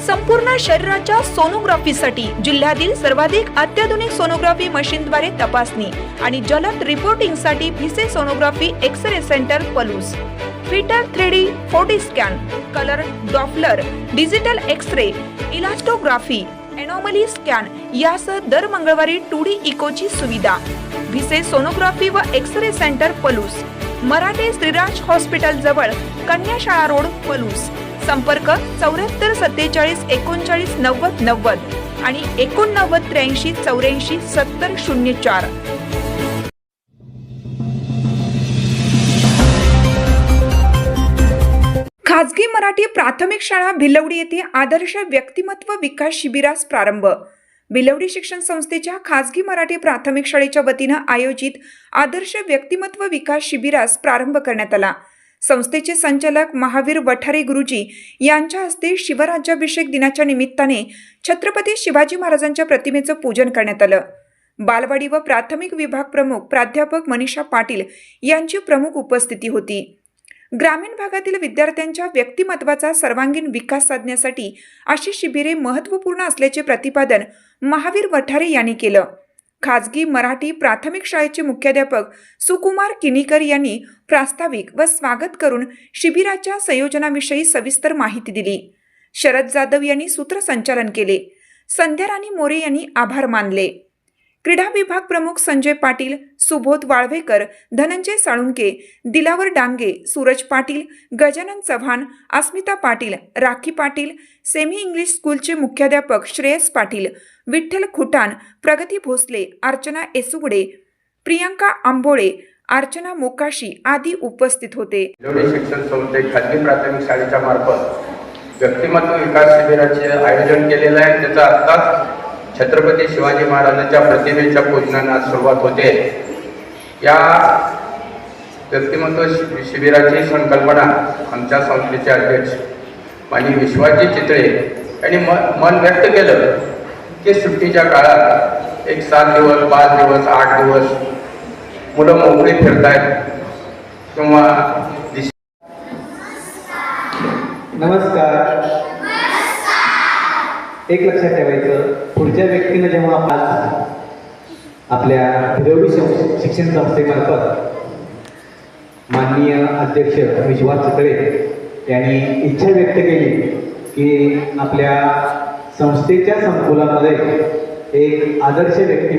संपूर्ण शरीराच्या सोनोग्राफीसाठी जिल्ह्यातील सर्वाधिक अत्याधुनिक सोनोग्राफी मशीनद्वारे तपासणी आणि जलद रिपोर्टिंगसाठी Bhise sonography x-ray centre Palus, फिटर 3D 4D scan, colour doppler, digital x-ray, elastography, anomaly scan यासह दर मंगळवारी 2D इकोची सुविधा. भिसे सोनोग्राफी व x-ray centre Palus, Marathe Shriraj hospital जवळ, कन्याशाळा रोड पलूस. संपर्क 74 47 39 90 90 आणि 89 83 84 70 04. खाजगी मराठी प्राथमिक शाळा भिलवडी येथे आदर्श व्यक्तिमत्व विकास शिबिरास प्रारंभ. भिलवडी शिक्षण संस्थेच्या खाजगी मराठी प्राथमिक शाळेच्या वतीनं आयोजित आदर्श व्यक्तिमत्व विकास शिबिरास प्रारंभ करण्यात आला. संस्थेचे संचालक महावीर वठारे गुरुजी यांच्या हस्ते शिवराज्याभिषेक दिनाच्या निमित्ताने छत्रपती शिवाजी महाराजांच्या प्रतिमेचं पूजन करण्यात आलं. बालवाडी व प्राथमिक विभाग प्रमुख प्राध्यापक मनीषा पाटील यांची प्रमुख उपस्थिती होती. ग्रामीण भागातील विद्यार्थ्यांच्या व्यक्तिमत्वाचा सर्वांगीण विकास साधण्यासाठी अशी शिबिरे महत्त्वपूर्ण असल्याचे प्रतिपादन महावीर वठारे यांनी केलं. खाजगी मराठी प्राथमिक शाळेचे मुख्याध्यापक सुकुमार किनीकर यांनी प्रास्ताविक व स्वागत करून शिबिराच्या संयोजनाविषयी सविस्तर माहिती दिली. शरद जाधव यांनी सूत्रसंचालन केले. संध्या राणी मोरे यांनी आभार मानले. क्रीडा विभाग प्रमुख संजय पाटील, सुबोध वाळवेकर, धनंजय साळुंके, दिलावर डांगे, सूरज पाटील, गजानन चव्हाण, अस्मिता पाटील, राखी पाटील, सेमी इंग्लिश स्कूलचे मुख्याध्यापक श्रेयस पाटील, विठ्ठल खुटान, प्रगती भोसले, अर्चना एसुगडे, प्रियांका आंबोळे, अर्चना मोकाशी आदी उपस्थित होते. भिलवडी शिक्षण संस्थे खाजगी प्राथमिक शाळेच्या मार्फत व्यक्तिमत्व विकास शिबिराचे आयोजन केलेलं आहे. त्याचा आत्ताच छत्रपती शिवाजी महाराजांच्या प्रतिमेच्या पूजनाला सुरुवात होते. या व्यक्तिमत्व शिबिराची संकल्पना आमच्या संस्थेचे अध्यक्ष माननीय विश्वाजी चितळे यांनी मन व्यक्त केलं की सुट्टीच्या काळात एक 7 दिवस 5 दिवस 8 दिवस मुलं मोकळी फिरतायत किंवा नमस्कार. एक लक्षात ठेवायचं, पुढच्या व्यक्तीनं जेव्हा आपल्या भिलवडी शिक्षण संस्थेमार्फत माननीय अध्यक्ष विश्वास चितळे यांनी इच्छा व्यक्त केली की आपल्या संस्थेच्या संकुलामध्ये एक आदर्श व्यक्ती